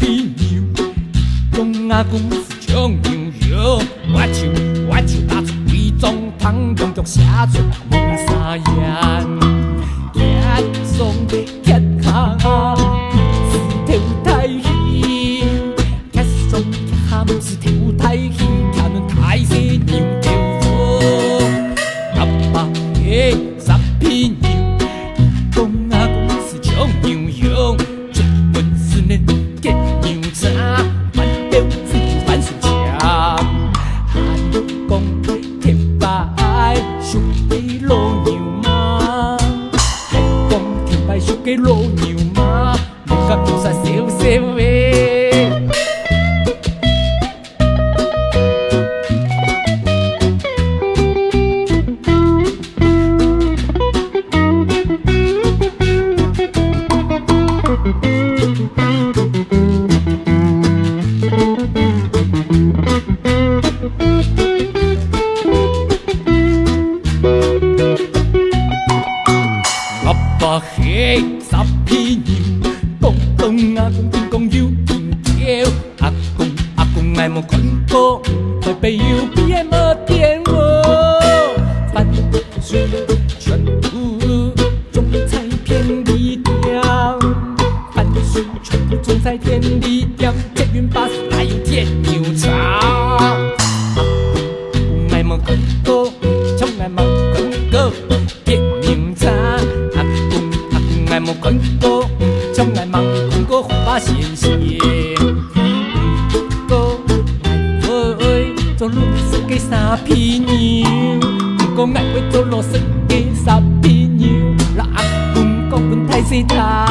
皮牛，讲阿公是种牛肉，我就拿出规装桶，用脚写出问三言，结霜结下是跳太戏，结霜结下不是跳太戏，看恁太细牛跳舞，阿爸的三皮牛，讲阿公是种牛肉，出门是恁结牛叉，反掉自己反手枪。讲天白输给老牛妈，还讲天白输给老牛妈，你甲做啥笑笑的？阿爸嘿三皮牛，讲阿公天公有金条，阿公爱莫困过，台北有比爱莫电话，番薯全部种在田里掉，番薯全部种在田里掉，捷运巴士还有铁牛肠，阿公爱莫困过，从来莫困过，铁牛肠。爱莫困过，从来忙困过花仙仙。过爱会做路是给三皮牛，过爱会做路是给三皮牛。老阿公讲阮太细汉。